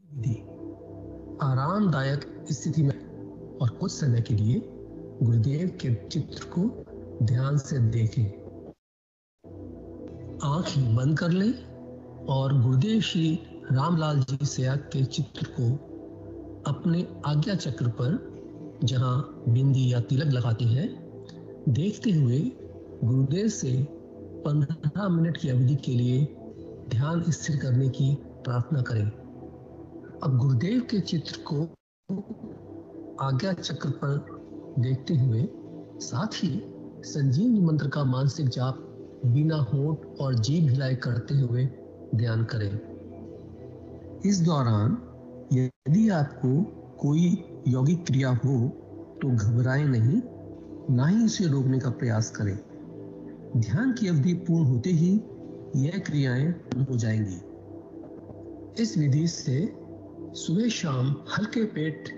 विधि आरामदायक स्थिति में और कुछ समय के लिए गुरुदेव के चित्र को ध्यान से देखें। आंख बंद कर लें और गुरुदेव श्री रामलाल जी सेया के चित्र को अपने आज्ञा चक्र पर, जहां बिंदी या तिलक लगाते हैं, देखते हुए गुरुदेव से 15 मिनट की अवधि के लिए ध्यान स्थिर करने की प्रार्थना करें। अब गुरुदेव के चित्र को आज्ञा चक्र पर देखते हुए साथ ही संजीवनी मंत्र का मानसिक जाप बिना होंठ और जीभ हिलाए करते हुए ध्यान करें। इस दौरान यदि आपको कोई यौगिक क्रिया हो तो घबराएं नहीं, ना ही इसे रोकने का प्रयास करें। ध्यान की अवधि पूर्ण होते ही यह क्रियाएं हो जाएंगी। इस विधि से सुबह शाम हल्के पेट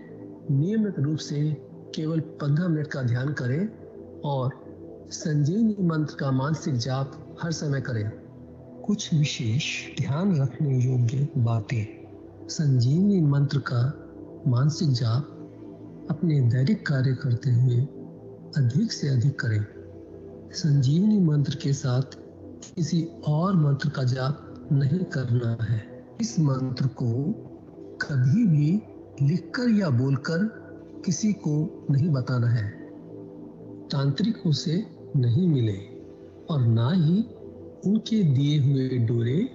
नियमित रूप से केवल 15 मिनट का ध्यान करें और संजीवनी मंत्र का मानसिक जाप हर समय करें। कुछ विशेष ध्यान रखने योग्य बातें। संजीवनी मंत्र का मानसिक जाप अपने दैनिक कार्य करते हुए अधिक से अधिक करें। संजीवनी मंत्र के साथ किसी और मंत्र का जाप नहीं करना है। इस मंत्र को कभी भी लिखकर या बोलकर किसी को नहीं बताना है। तांत्रिकों से नहीं मिले और ना ही उनके दिए हुए डोरे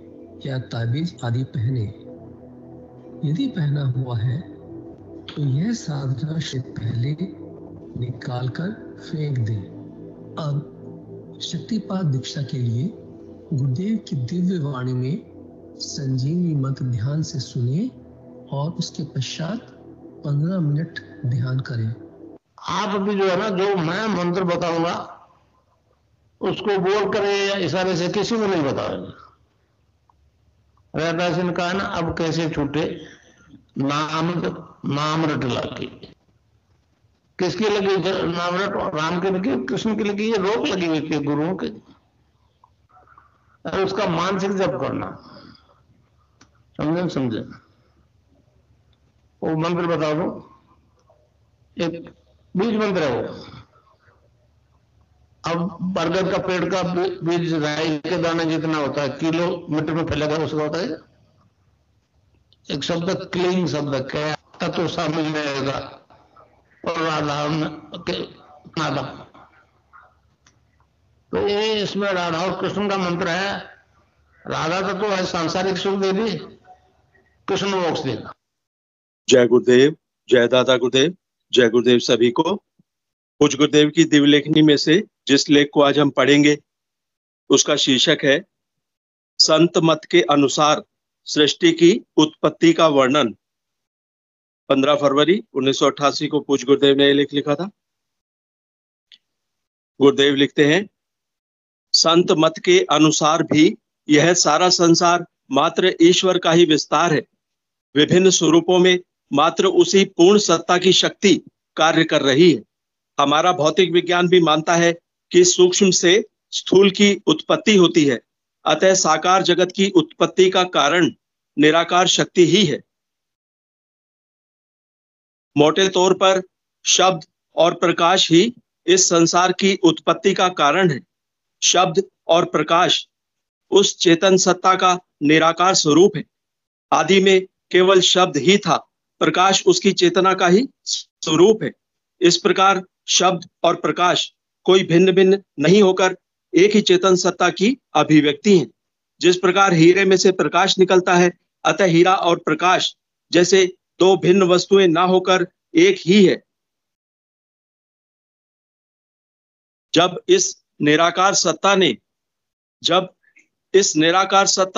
या ताबीज आदि पहने। यदि पहना हुआ है तो यह साधना से पहले निकालकर फेंक दें। अब शक्तिपात दीक्षा के लिए गुरुदेव की दिव्य वाणी में संजीवनी मंत्र ध्यान से सुने और उसके पश्चात 15 मिनट ध्यान करें। आप अभी जो है ना, जो मैं मंत्र बताऊंगा उसको बोल कर या इशारे से किसी को नहीं बताओगे। रैदास ने कहा ना, अब कैसे छूटे नाम रट लाके। किसकी लगी नाम रट? राम की लगी, कृष्ण की लगी, ये रोक लगी हुई थी गुरुओं के। और उसका मानसिक जप करना, समझे? वो मंत्र बता दो, एक बीज मंत्र है वो। अब बरगद का पेड़ का बीज राई के दाने जितना होता है, किलोमीटर में फैलेगा, उसका होता है एक शब्द, क्लीन शब्द, क्या तत्व समझ में आएगा। और राधा, तो ये इसमें राधा और कृष्ण का मंत्र है। राधा तत्व है सांसारिक सुख दे दी, कृष्ण मोक्ष देगा। जय गुरुदेव, जय दादा गुरुदेव, जय गुरुदेव सभी को। पूज्य गुरुदेव की दिव्य लेखनी में से जिस लेख को आज हम पढ़ेंगे उसका शीर्षक है संत मत के अनुसार सृष्टि की उत्पत्ति का वर्णन। 15 फरवरी 1988 को पूज्य गुरुदेव ने लेख लिखा था। गुरुदेव लिखते हैं, संत मत के अनुसार भी यह सारा संसार मात्र ईश्वर का ही विस्तार है। विभिन्न स्वरूपों में मात्र उसी पूर्ण सत्ता की शक्ति कार्य कर रही है। हमारा भौतिक विज्ञान भी मानता है कि सूक्ष्म से स्थूल की उत्पत्ति होती है। अतः साकार जगत की उत्पत्ति का कारण निराकार शक्ति ही है। मोटे तौर पर शब्द और प्रकाश ही इस संसार की उत्पत्ति का कारण है। शब्द और प्रकाश उस चेतन सत्ता का निराकार स्वरूप है। आदि में केवल शब्द ही था, प्रकाश उसकी चेतना का ही स्वरूप है। इस प्रकार शब्द और प्रकाश कोई भिन्न भिन्न नहीं होकर एक ही चेतन सत्ता की अभिव्यक्ति है। जिस प्रकार हीरे में से प्रकाश निकलता है, अतः हीरा और प्रकाश जैसे दो भिन्न वस्तुएं ना होकर एक ही है। जब इस निराकार सत्ता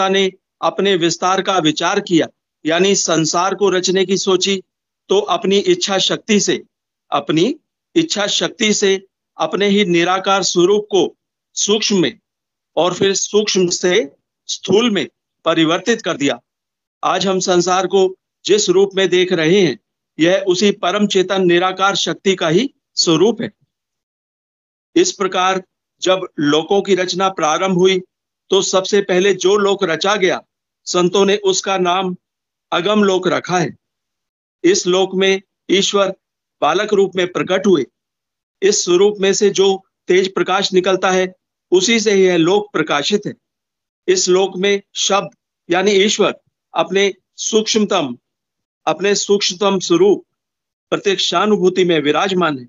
ने अपने विस्तार का विचार किया, यानी संसार को रचने की सोची, तो अपनी इच्छा शक्ति से अपने ही निराकार स्वरूप को सूक्ष्म में और फिर सूक्ष्म से स्थूल में परिवर्तित कर दिया। आज हम संसार को जिस रूप में देख रहे हैं, यह उसी परम चेतन निराकार शक्ति का ही स्वरूप है। इस प्रकार जब लोकों की रचना प्रारंभ हुई तो सबसे पहले जो लोक रचा गया, संतों ने उसका नाम अगम लोक रखा है। इस लोक में ईश्वर बालक रूप में प्रकट हुए। इस स्वरूप में से जो तेज प्रकाश निकलता है, उसी से यह लोक प्रकाशित है। इस लोक में शब्द यानी ईश्वर अपने सूक्ष्मतम स्वरूप प्रत्यक्षानुभूति में विराजमान है।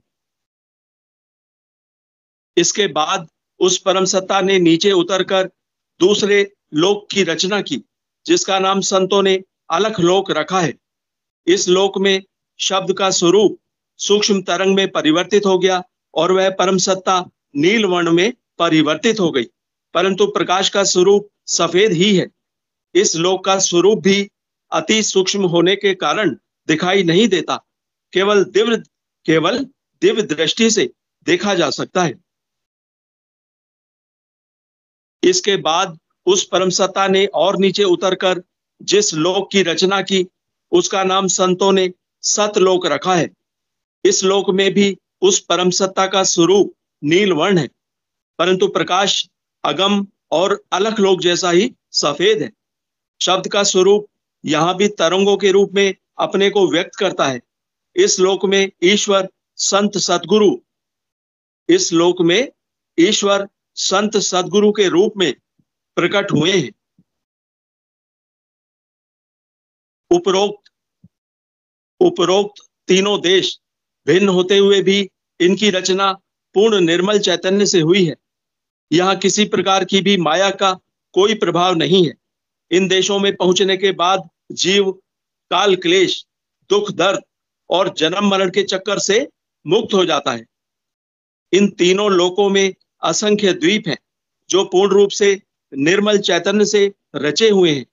इसके बाद उस परम सत्ता ने नीचे उतरकर दूसरे लोक की रचना की, जिसका नाम संतों ने अलख लोक रखा है। इस लोक में शब्द का स्वरूप सूक्ष्म तरंग में परिवर्तित हो गया और वह परम सत्ता नील वर्ण में परिवर्तित हो गई, परंतु प्रकाश का स्वरूप सफेद ही है। इस लोक का स्वरूप भी अति सूक्ष्म होने के कारण दिखाई नहीं देता, केवल दिव्य दृष्टि से देखा जा सकता है। इसके बाद उस परम सत्ता ने और नीचे उतरकर जिस लोक की रचना की, उसका नाम संतों ने सतलोक रखा है। इस लोक में भी उस परम सत्ता का स्वरूप नील वर्ण है, परंतु प्रकाश अगम और अलख लोक जैसा ही सफेद है। शब्द का स्वरूप यहाँ भी तरंगों के रूप में अपने को व्यक्त करता है। इस लोक में ईश्वर संत सदगुरु के रूप में प्रकट हुए हैं। उपरोक्त तीनों देश भिन्न होते हुए भी इनकी रचना पूर्ण निर्मल चैतन्य से हुई है। यहाँ किसी प्रकार की भी माया का कोई प्रभाव नहीं है। इन देशों में पहुंचने के बाद जीव काल क्लेश, दुख दर्द और जन्म मरण के चक्कर से मुक्त हो जाता है। इन तीनों लोकों में असंख्य द्वीप हैं, जो पूर्ण रूप से निर्मल चैतन्य से रचे हुए हैं।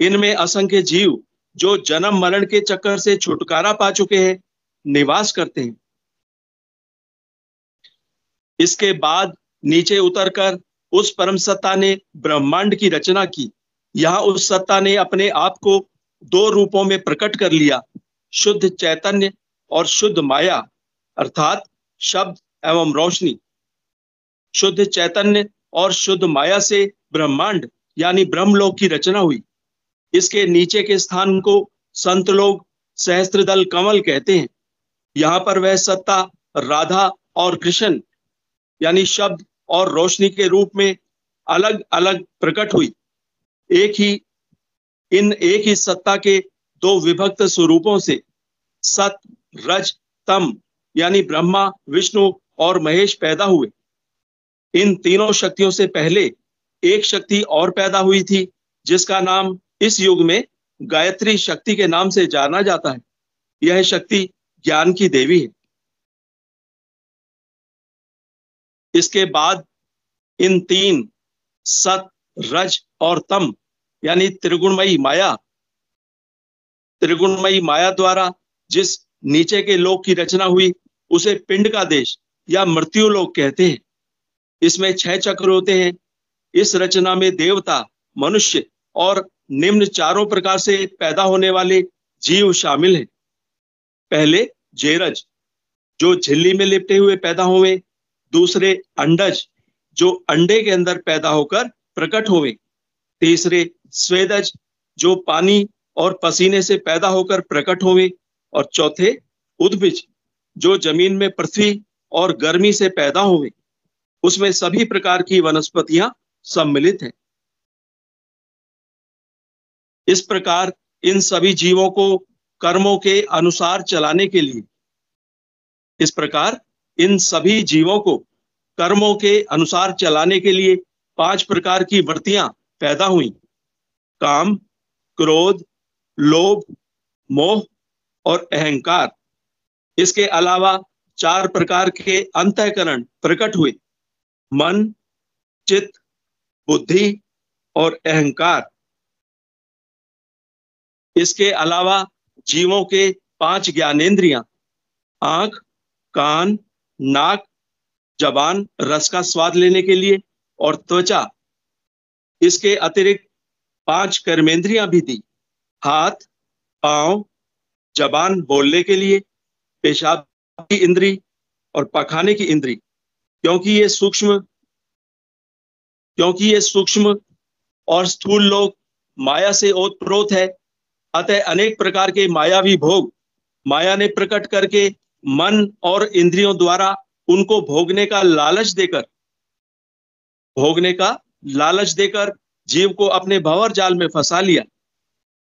इनमें असंख्य जीव जो जन्म मरण के चक्कर से छुटकारा पा चुके हैं, निवास करते हैं। इसके बाद नीचे उतरकर उस परम सत्ता ने ब्रह्मांड की रचना की। यहाँ उस सत्ता ने अपने आप को दो रूपों में प्रकट कर लिया, शुद्ध चैतन्य और शुद्ध माया, अर्थात शब्द एवं रोशनी। शुद्ध चैतन्य और शुद्ध माया से ब्रह्मांड यानी ब्रह्मलोक की रचना हुई। इसके नीचे के स्थान को संत लोग सहस्त्रदल कमल कहते हैं। यहाँ पर वह सत्ता राधा और कृष्ण यानी शब्द और रोशनी के रूप में अलग अलग प्रकट हुई। एक ही सत्ता के दो विभक्त स्वरूपों से सत रज तम यानी ब्रह्मा, विष्णु और महेश पैदा हुए। इन तीनों शक्तियों से पहले एक शक्ति और पैदा हुई थी, जिसका नाम इस युग में गायत्री शक्ति के नाम से जाना जाता है। यह शक्ति ज्ञान की देवी है। इसके बाद इन तीन सत रज और तम यानी त्रिगुणमयी माया द्वारा जिस नीचे के लोक की रचना हुई, उसे पिंड का देश या मृत्यु लोक कहते हैं। इसमें 6 चक्र होते हैं। इस रचना में देवता, मनुष्य और निम्न चारों प्रकार से पैदा होने वाले जीव शामिल हैं। पहले जेरज जो झिल्ली में लिपटे हुए पैदा हुए, दूसरे अंडज जो अंडे के अंदर पैदा होकर प्रकट हुए, तीसरे स्वेदज जो पानी और पसीने से पैदा होकर प्रकट हुए, और चौथे उद्भिज जो जमीन में पृथ्वी और गर्मी से पैदा हुए। उसमें सभी प्रकार की वनस्पतियां सम्मिलित हैं। इस प्रकार इन सभी जीवों को कर्मों के अनुसार चलाने के लिए 5 प्रकार की वृत्तियां पैदा हुई: काम, क्रोध, लोभ, मोह और अहंकार। इसके अलावा 4 प्रकार के अंतःकरण प्रकट हुए: मन, चित्त, बुद्धि और अहंकार। इसके अलावा जीवों के 5 ज्ञानेंद्रियां, आंख, कान, नाक, जबान रस का स्वाद लेने के लिए, और त्वचा। इसके अतिरिक्त 5 कर्मेंद्रियां भी दी: हाथ, पांव, जबान बोलने के लिए, पेशाब की इंद्री और पखाने की इंद्री। क्योंकि ये सूक्ष्म और स्थूल लोक माया से ओतप्रोत है, अतः अनेक प्रकार के मायावी भोग माया ने प्रकट करके मन और इंद्रियों द्वारा उनको भोगने का लालच देकर जीव को अपने भंवर जाल में फंसा लिया।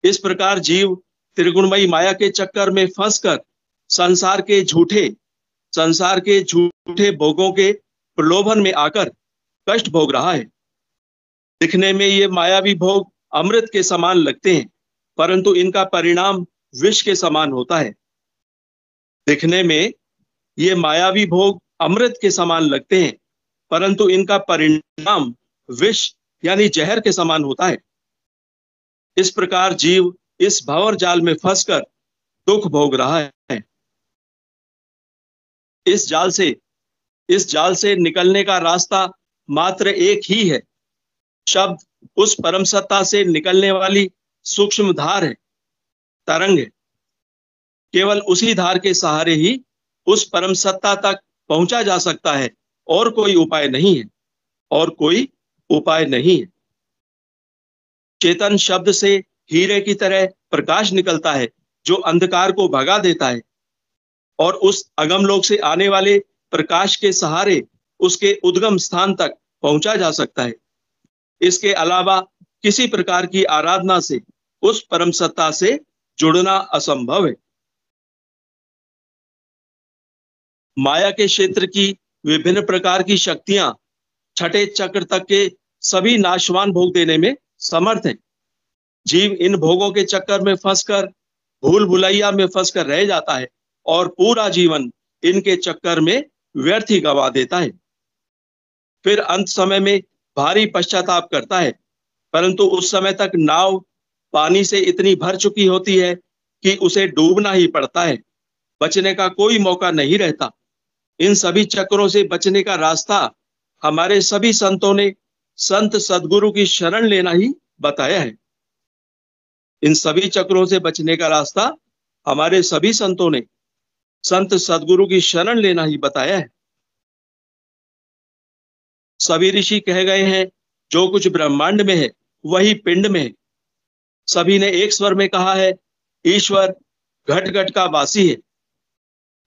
इस प्रकार जीव त्रिगुणमयी माया के चक्कर में फंसकर संसार के झूठे भोगों के प्रलोभन में आकर कष्ट भोग रहा है। दिखने में ये मायावी भोग अमृत के समान लगते हैं, परंतु इनका परिणाम विष के समान होता है। दिखने में ये मायावी भोग अमृत के समान लगते हैं, परंतु इनका परिणाम विष यानी जहर के समान होता है। इस प्रकार जीव इस भंवर जाल में फंसकर दुख भोग रहा है। इस जाल से निकलने का रास्ता मात्र एक ही है। शब्द उस परम सत्ता से निकलने वाली सूक्ष्म धार है, तरंग है। केवल उसी धार के सहारे ही उस परम सत्ता तक पहुंचा जा सकता है, और कोई उपाय नहीं है। चेतन शब्द से हीरे की तरह प्रकाश निकलता है, जो अंधकार को भगा देता है, और उस अगमलोक से आने वाले प्रकाश के सहारे उसके उद्गम स्थान तक पहुंचा जा सकता है। इसके अलावा किसी प्रकार की आराधना से उस परम सत्ता से जुड़ना असंभव है। माया के क्षेत्र की विभिन्न प्रकार की शक्तियां छठे चक्र तक के सभी नाशवान भोग देने में समर्थ हैं। जीव इन भोगों के चक्कर में फंसकर भूल भुलैया में फंसकर रह जाता है और पूरा जीवन इनके चक्कर में व्यर्थ ही गवा देता है। फिर अंत समय में भारी पश्चाताप करता है, परंतु उस समय तक नाव पानी से इतनी भर चुकी होती है कि उसे डूबना ही पड़ता है, बचने का कोई मौका नहीं रहता। इन सभी चक्रों से बचने का रास्ता हमारे सभी संतों ने संत सदगुरु की शरण लेना ही बताया है। इन सभी चक्रों से बचने का रास्ता हमारे सभी संतों ने संत सदगुरु की शरण लेना ही बताया है। सभी ऋषि कह गए हैं, जो कुछ ब्रह्मांड में है वही पिंड में है। सभी ने एक स्वर में कहा है, ईश्वर घट घट का वासी है।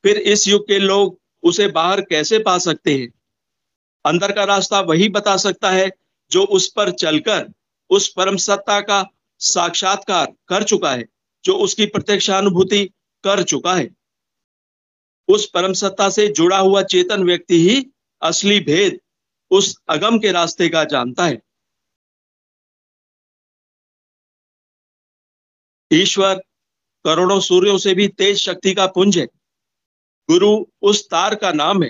फिर इस युग के लोग उसे बाहर कैसे पा सकते हैं? अंदर का रास्ता वही बता सकता है जो उस पर चलकर उस परम सत्ता का साक्षात्कार कर चुका है, जो उसकी प्रत्यक्षानुभूति कर चुका है। उस परम सत्ता से जुड़ा हुआ चेतन व्यक्ति ही असली भेद उस अगम के रास्ते का जानता है। ईश्वर करोड़ों सूर्यों से भी तेज शक्ति का पुंज है। गुरु उस तार का नाम है।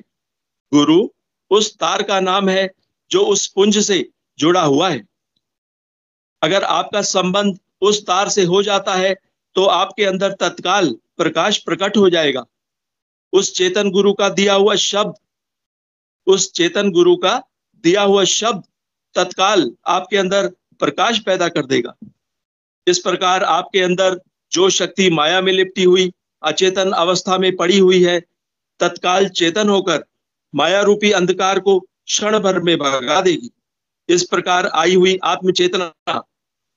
गुरु उस तार का नाम है जो उस पुंज से जुड़ा हुआ है। अगर आपका संबंध उस तार से हो जाता है तो आपके अंदर तत्काल प्रकाश प्रकट हो जाएगा। उस चेतन गुरु का दिया हुआ शब्द तत्काल आपके अंदर प्रकाश पैदा कर देगा। इस प्रकार आपके अंदर जो शक्ति माया में लिपटी हुई अचेतन अवस्था में पड़ी हुई है, तत्काल चेतन होकर माया रूपी अंधकार को क्षण भर में भगा देगी। इस प्रकार आई हुई आत्म चेतना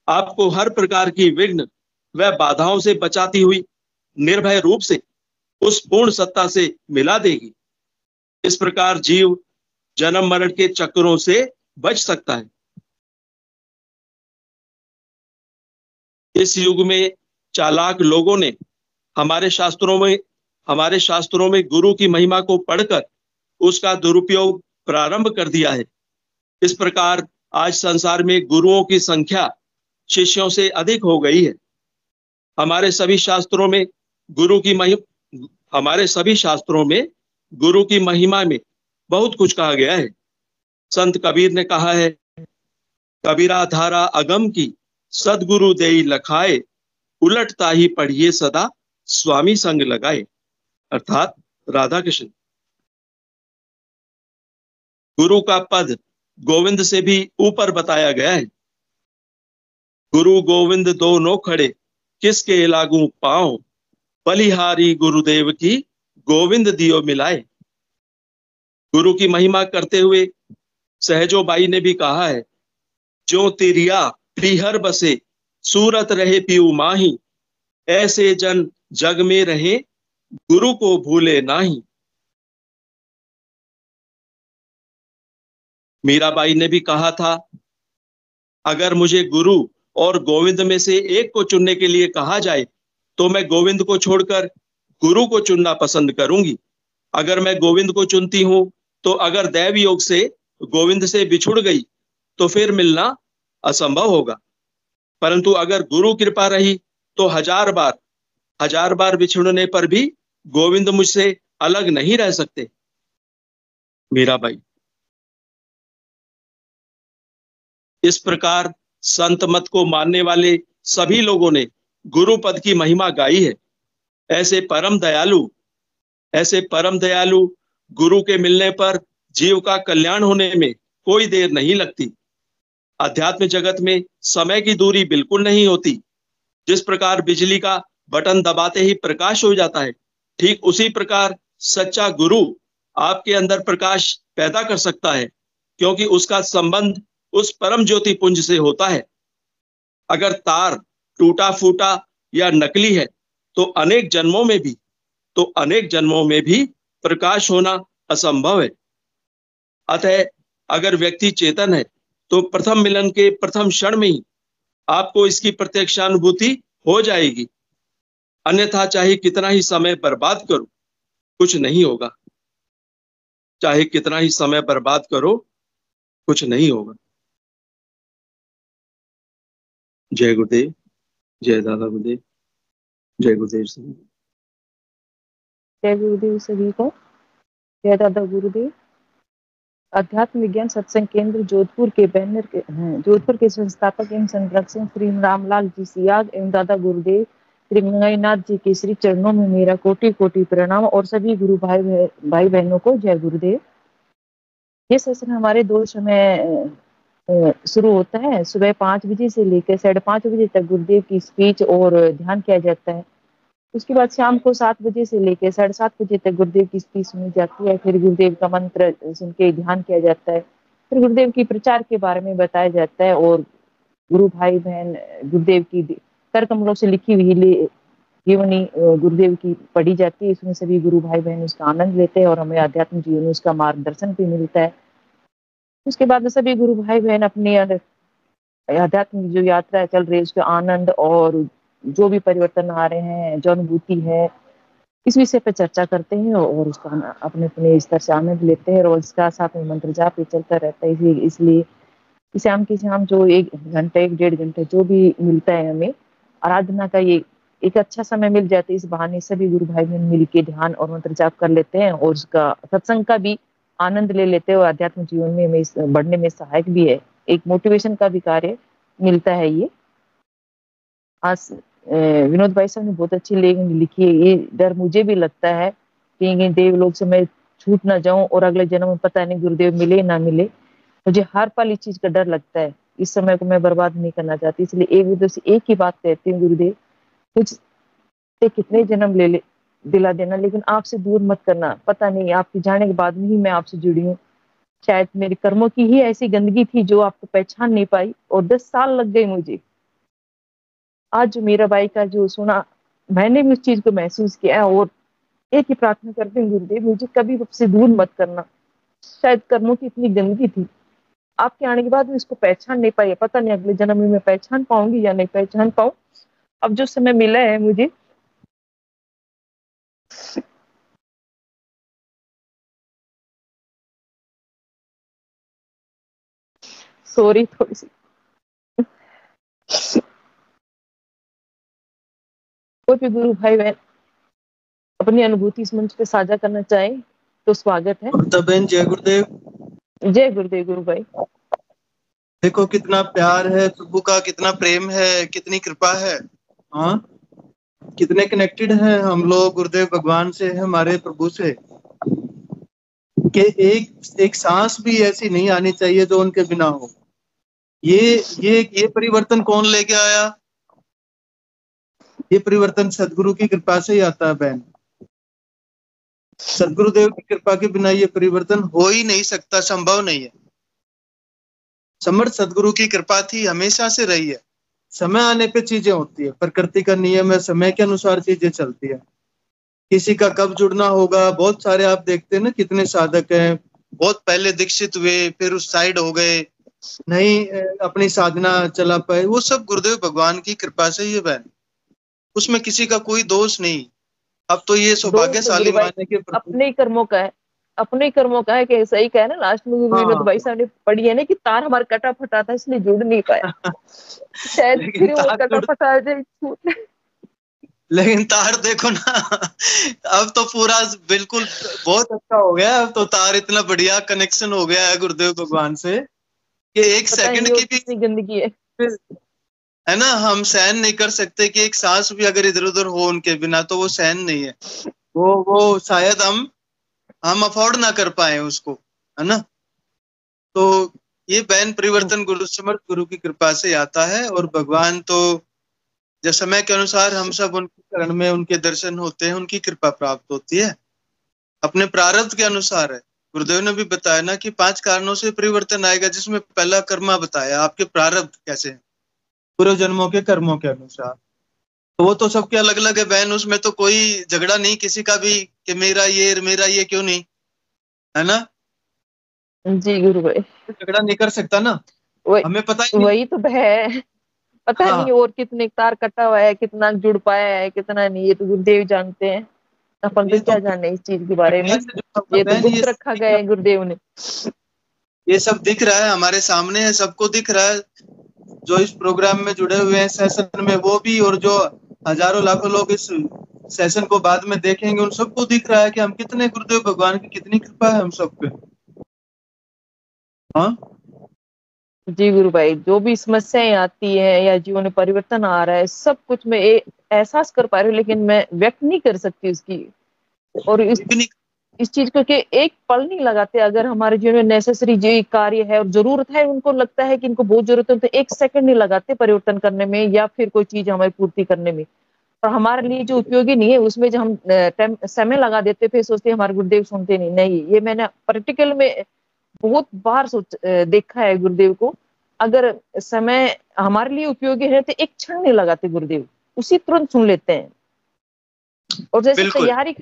आपको हर प्रकार की विघ्न व बाधाओं से बचाती हुई निर्भय रूप से उस पूर्ण सत्ता से मिला देगी। इस प्रकार जीव जन्म मरण के चक्रों से बच सकता है। इस युग में चालाक लोगों ने हमारे शास्त्रों में गुरु की महिमा को पढ़कर उसका दुरुपयोग प्रारंभ कर दिया है। इस प्रकार आज संसार में गुरुओं की संख्या शिष्यों से अधिक हो गई है। हमारे सभी शास्त्रों में गुरु की महिमा में बहुत कुछ कहा गया है। संत कबीर ने कहा है, कबीरा धारा अगम की सदगुरु देई लखाए, उलटता ही पढ़िए सदा स्वामी संग लगाए। अर्थात राधा कृष्ण। गुरु का पद गोविंद से भी ऊपर बताया गया है। गुरु गोविंद दोनों खड़े, किसके लागू पांव, बलिहारी गुरुदेव की गोविंद दियो मिलाए। गुरु की महिमा करते हुए सहजो बाई ने भी कहा है, जो तिरिया प्रिहर बसे, सूरत रहे पीऊ माही, ऐसे जन जग में रहे, गुरु को भूले नाही। मीराबाई ने भी कहा था, अगर मुझे गुरु और गोविंद में से एक को चुनने के लिए कहा जाए तो मैं गोविंद को छोड़कर गुरु को चुनना पसंद करूंगी। अगर मैं गोविंद को चुनती हूं तो अगर दैव योग से गोविंद से बिछुड़ गई तो फिर मिलना असंभव होगा, परंतु अगर गुरु कृपा रही तो हजार बार बिछुड़ने पर भी गोविंद मुझसे अलग नहीं रह सकते। मीराबाई। इस प्रकार संत मत को मानने वाले सभी लोगों ने गुरु पद की महिमा गाई है। ऐसे परम दयालु गुरु के मिलने पर जीव का कल्याण होने में कोई देर नहीं लगती। अध्यात्म जगत में समय की दूरी बिल्कुल नहीं होती। जिस प्रकार बिजली का बटन दबाते ही प्रकाश हो जाता है, ठीक उसी प्रकार सच्चा गुरु आपके अंदर प्रकाश पैदा कर सकता है, क्योंकि उसका संबंध उस परम ज्योति पुंज से होता है। अगर तार टूटा फूटा या नकली है तो अनेक जन्मों में भी प्रकाश होना असंभव है। अतः अगर व्यक्ति चेतन है तो प्रथम मिलन के प्रथम क्षण में ही आपको इसकी प्रत्यक्षानुभूति हो जाएगी। अन्यथा चाहे कितना ही समय बर्बाद करो, कुछ नहीं होगा। चाहे कितना ही समय बर्बाद करो, कुछ नहीं होगा। जय गुरुदेव, जय दादा गुरुदेव, जय गुरुदेव सभी। जय गुरुदेव सभी को, जय दादा गुरुदेव। अध्यात्म विज्ञान सत्संग केंद्र जोधपुर के संस्थापक एवं संरक्षक श्री रामलाल जी सियाग एवं दादा गुरुदेव श्री गंगाईनाथ जी के श्री चरणों में मेरा कोटि कोटि प्रणाम और सभी गुरु भाई बहनों को जय गुरुदेव। ये सेशन हमारे 2 समय शुरू होता है। सुबह 5 बजे से लेकर 5:30 बजे तक गुरुदेव की स्पीच और ध्यान किया जाता है। उसके बाद शाम को 7 बजे से लेकर 7:30 बजे तक गुरुदेव की स्पीच सुनी जाती है। फिर गुरुदेव का मंत्र सुन के ध्यान किया जाता है। फिर गुरुदेव की प्रचार के बारे में बताया जाता है और गुरु भाई बहन गुरुदेव की कर कमलों से लिखी हुई जीवनी गुरुदेव की पढ़ी जाती है। इसमें सभी गुरु भाई बहन उसका आनंद लेते हैं और हमें आध्यात्मिक जीवन में उसका मार्गदर्शन भी मिलता है। उसके बाद सभी गुरु भाई बहन अपनी आध्यात्मिक जो यात्रा चल रही है उसका आनंद और जो भी परिवर्तन आ रहे हैं, जो अनुभूति है, इस विषय पर चर्चा करते हैं और उसका अपने अपने स्तर से आनंद लेते हैं। और इसका साथ में मंत्र जाप भी चलता रहता है। इसलिए शाम की शाम जो 1 घंटे 1.5 घंटे जो भी मिलता है हमें आराधना का, ये एक अच्छा समय मिल जाता है। इस बहाने सभी गुरु भाई बहन मिल के ध्यान और मंत्र जाप कर लेते हैं और उसका सत्संग का भी आनंद ले लेते हैं और आध्यात्मिक जीवन में हमें बढ़ने में सहायक भी है। एक मोटिवेशन का भी कार्य मिलता है। ये आज विनोद भाई साहब ने बहुत अच्छी लिखी है। ये डर मुझे भी लगता है कि देवलोक से मैं छूट ना जाऊं और अगले जन्म में पता नहीं गुरुदेव मिले ना मिले। मुझे हर पल इस चीज का डर लगता है। इस समय को मैं बर्बाद नहीं करना चाहती, इसलिए एक विदुर से एक ही बात कहती हूँ, गुरुदेव मुझसे कितने जन्म ले दिला देना, लेकिन आपसे दूर मत करना। पता नहीं आपके जाने के बाद में ही मैं आपसे जुड़ी हूँ। शायद मेरे कर्मों की ही ऐसी गंदगी थी जो आपको पहचान नहीं पाई और 10 साल लग गए मुझे। आज जो मीराबाई का जो सुना, मैंने भी उस चीज को महसूस किया और एक ही प्रार्थना करती हूँ, गुरुदेव मुझे कभी आपसे दूर मत करना। शायद कर्मों की इतनी गंदगी थी, आपके आने के बाद मैं इसको पहचान नहीं पाई। पता नहीं अगले जन्म में मैं पहचान पाऊंगी या नहीं पहचान पाऊं। अब जो समय मिला है मुझे, सॉरी थोड़ी सी, कोई भी गुरु भाई बहन अपनी अनुभूति इस मंच पे साझा करना चाहे तो स्वागत है। बहन जय गुरुदेव। जय गुरुदेव। गुरु भाई देखो कितना प्यार है प्रभु का, कितना प्रेम है, कितनी कृपा है। हाँ, कितने कनेक्टेड हैं हम लोग गुरुदेव भगवान से, हमारे प्रभु से, कि एक सांस भी ऐसी नहीं आनी चाहिए जो उनके बिना हो। ये परिवर्तन कौन लेके आया? ये परिवर्तन सदगुरु की कृपा से ही आता है बहन। सदगुरुदेव की कृपा के बिना ये परिवर्तन हो ही नहीं सकता, संभव नहीं है। समर्थ सदगुरु की कृपा थी, हमेशा से रही है। समय आने पे चीजें होती है, प्रकृति का नियम है, समय के अनुसार चीजें चलती है। किसी का कब जुड़ना होगा, बहुत सारे आप देखते हैं ना, कितने साधक हैं, बहुत पहले दीक्षित हुए, फिर उस साइड हो गए, नहीं अपनी साधना चला पाए, वो सब गुरुदेव भगवान की कृपा से ही है बहन, उसमें किसी का कोई दोष नहीं। अब तो ये सौभाग्यशाली माने के अपने ही कर्मों का है, अपने ही कर्मों का है कि सही कहा है ना लास्ट में विनोद भाई साहब ने पढ़ी है ना कि तार हमारा कटा फटा था इसलिए जुड़ नहीं पाया। शायद फिर वो कटा फटा जाए। लेकिन तार देखो ना, अब तो पूरा बिल्कुल बहुत अच्छा हो गया, अब तो तार इतना बढ़िया कनेक्शन हो गया है गुरुदेव भगवान से कि एक सेकंड की भी गंदगी है ना, हम सहन नहीं कर सकते कि एक सांस भी अगर इधर उधर हो उनके बिना तो वो सहन नहीं है, वो शायद हम अफोर्ड ना कर पाए उसको, है ना। तो ये बहन परिवर्तन गुरु समर्थ गुरु की कृपा से आता है, और भगवान तो जब समय के अनुसार हम सब उनके चरण में उनके दर्शन होते हैं, उनकी कृपा प्राप्त होती है, अपने प्रारब्ध के अनुसार है। गुरुदेव ने भी बताया ना कि 5 कारणों से परिवर्तन आएगा, जिसमें पहला कर्मा बताया, आपके प्रारब्ध कैसे हैं पूर्व जन्मों के कर्मों के अनुसार। तो वो तो सबके अलग अलग है बहन, उसमें तो कोई झगड़ा नहीं किसी का भी कि मेरा ये क्यों नहीं, है ना जी गुरु भाई, झगड़ा नहीं कर सकता ना, हमें पता ही नहीं। वही तो है, पता नहीं और कितने तार कटा हुआ है, कितना जुड़ पाया है, कितना नहीं, ये तो गुरुदेव जानते हैं, अपन तो क्या जाने इस चीज के बारे में, ये तो गुप्त रखा गया है गुरुदेव ने। ये सब दिख रहा है हमारे सामने है, सबको दिख रहा है, जो इस प्रोग्राम में जुड़े हुए हैं सेशन में वो भी, और जो हजारों लाखों लोग इस सेशन को बाद में देखेंगे उन सबको दिख रहा है कि हम कितने गुरुदेव भगवान की कितनी कृपा है हम सब पे। हाँ जी गुरु भाई, जो भी समस्याएं आती है या जीवन में परिवर्तन आ रहा है, सब कुछ मैं एहसास कर पा रही हूँ, लेकिन मैं व्यक्त नहीं कर सकती उसकी, और इस चीज को कि एक पल नहीं लगाते। अगर हमारे जीवन में नेसेसरी जो कार्य है और जरूरत है, उनको लगता है कि इनको बहुत जरूरत है, तो एक सेकंड नहीं लगाते परिवर्तन करने में या फिर कोई चीज हमारी पूर्ति करने में। और हमारे लिए जो उपयोगी नहीं है उसमें जो हम समय लगा देते, फिर सोचते हमारे गुरुदेव सुनते नहीं। ये मैंने प्रैक्टिकल में बहुत बार देखा है गुरुदेव को। अगर समय हमारे लिए उपयोगी है तो एक क्षण नहीं लगाते गुरुदेव, उसी तुरंत सुन लेते हैं। और जैसे तैयारी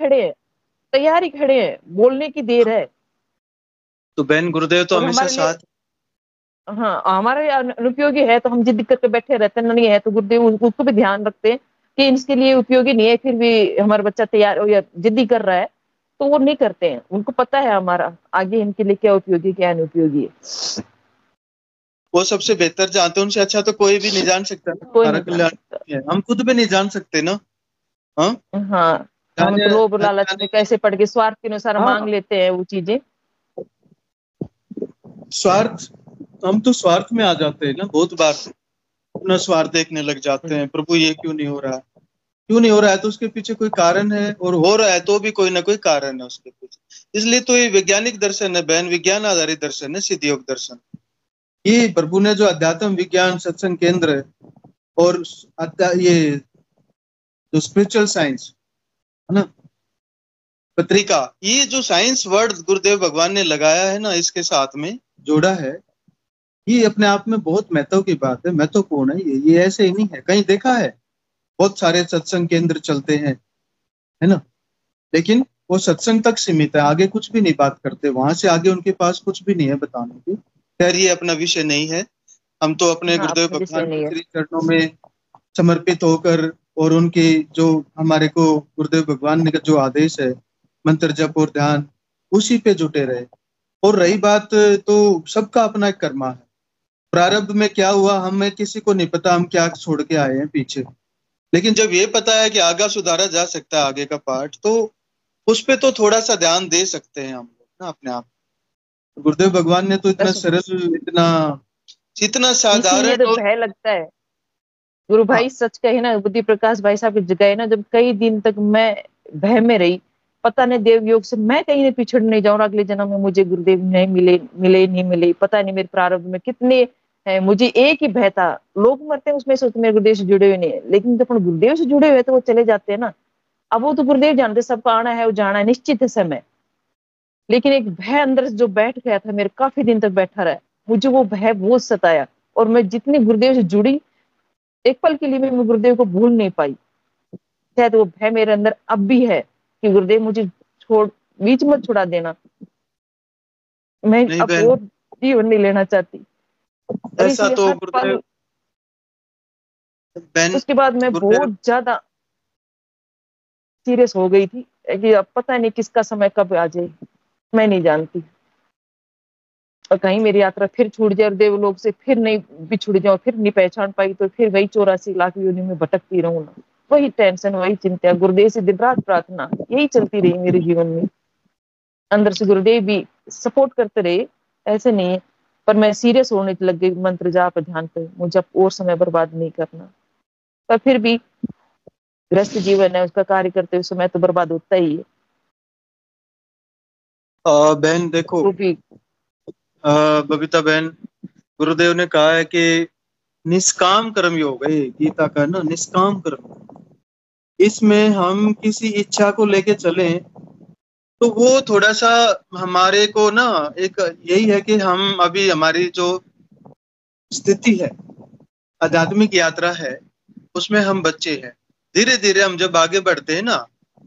खड़े हैं, बोलने की देर है तो बहन गुरुदेव तो हमेशा साथ। हाँ, हमारे अनुपयोगी है तो हम जिद करके बैठे रहते हैं, नहीं है तो गुरुदेव उसको भी ध्यान रखते हैं कि इसके लिए उपयोगी नहीं है, फिर भी हमारा बच्चा तैयार या जिद्दी कर रहा है तो वो नहीं करते हैं। उनको पता है हमारा आगे इनके लिए क्या उपयोगी क्या अनुपयोगी है, वो सबसे बेहतर जानते हैं, उनसे अच्छा तो कोई भी नहीं जान सकता, हम खुद भी नहीं जान सकते ना। हाँ हम तो लोभ लालच में कैसे पड़ के स्वार्थ के अनुसार मांग लेते हैं वो चीजें। स्वार्थ, हम तो स्वार्थ में आ जाते हैं ना, बहुत बार अपना स्वार्थ देखने लग जाते हैं, प्रभु ये क्यों नहीं हो रहा है, क्यों नहीं हो रहा है, तो उसके पीछे कोई कारण है, और हो रहा है तो भी कोई ना कोई कारण है उसके पीछे। इसलिए तो ये वैज्ञानिक दर्शन है बहन, विज्ञान आधारित दर्शन है, सिद्ध योग दर्शन। ये प्रभु ने जो अध्यात्म विज्ञान सत्संग केंद्र है और ये जो स्पिरिचुअल साइंस है ना पत्रिका, ये जो साइंस वर्ड गुरुदेव भगवान ने लगाया है ना, इसके साथ में जोड़ा है, ये अपने आप में बहुत महत्व की बात है, महत्वपूर्ण है। ये ऐसे ही नहीं है, कहीं देखा है बहुत सारे सत्संग केंद्र चलते हैं, है ना, लेकिन वो सत्संग तक सीमित है, आगे कुछ भी नहीं बात करते, वहां से आगे उनके पास कुछ भी नहीं है बताने की। खैर ये अपना विषय नहीं है, हम तो अपने गुरुदेव भगवान के श्री चरणों में समर्पित होकर, और उनके जो हमारे को गुरुदेव भगवान ने जो आदेश है मंत्र जप और ध्यान, उसी पे जुटे रहे। और रही बात तो सबका अपना एक कर्मा है, प्रारब्ध में क्या हुआ हमें किसी को नहीं पता, हम क्या छोड़ के आए हैं पीछे, लेकिन जब ये पता है कि आगे सुधारा जा सकता है आगे का पार्ट, तो उस पे तो थोड़ा सा ध्यान दे सकते हैं हम लोग ना अपने आप। गुरुदेव भगवान ने तो इतना सरल, इतना साधारण तो भय लगता है गुरु भाई, सच कहे ना, बुद्धि प्रकाश भाई साहब की जगह ना, जब कई दिन तक मैं भय में रही, पता नहीं देव योग से मैं कहीं नहीं पिछड़ नहीं जाऊँ, अगले जन्म में मुझे गुरुदेव नहीं मिले, पता नहीं मेरे प्रारब्ध में कितने है। मुझे एक ही भय था, लोग मरते हैं उसमें सोचते मेरे गुरुदेव से जुड़े हुए नहीं है, लेकिन जब अपन गुरुदेव से जुड़े हुए तो वो चले जाते हैं ना। अब वो तो गुरुदेव जानते सबका आना है, वो जाना है, निश्चित है समय, लेकिन एक भय अंदर जो बैठ गया था मेरे, काफी दिन तक बैठा रहा, मुझे वो भय बहुत सताया। और मैं जितनी गुरुदेव से जुड़ी एक पल के लिए मैं गुरुदेव को भूल नहीं पाई। शायद वो भय मेरे अंदर अब भी है कि गुरुदेव मुझे छोड़, बीच मत छुड़ा देना, मैं नहीं अब बहन, और जीवन नहीं लेना चाहती। और ऐसा इसलिए तो हर गुरुदेव, पल, बहन उसके बाद मैं गुरुदेव, बहुत ज्यादा सीरियस हो गई थी कि अब पता नहीं किसका समय कब आ जाए, मैं नहीं जानती। और कहीं मेरी यात्रा फिर छूट जाए और देवलोक से फिर नहीं बिछुड़ जाऊं, फिर नहीं पहचान पाई, तो फिर वही 84 लाख योनि में भटकती रहूं ना। वही टेंशन, वही चिंता, गुरुदेव से दिन रात प्रार्थना, यही चलती रही मेरे जीवन में। अंदर से गुरुदेव भी सपोर्ट करते रहे, ऐसे नहीं है, पर मैं सीरियस होने लग गई मंत्र जाप ध्यान पे, मुझे अब और समय बर्बाद नहीं करना। पर फिर भी गृहस्थ जीवन है, उसका कार्य करते हुए समय तो बर्बाद होता ही है। बहन देखो, वो भी बबीता बहन, गुरुदेव ने कहा है कि निष्काम कर्म योग है, गीता का ना निष्काम कर्म। इसमें हम किसी इच्छा को लेके चलें तो वो थोड़ा सा हमारे को ना, एक यही है कि हम अभी हमारी जो स्थिति है, आध्यात्मिक यात्रा है, उसमें हम बच्चे हैं। धीरे धीरे हम जब आगे बढ़ते हैं ना,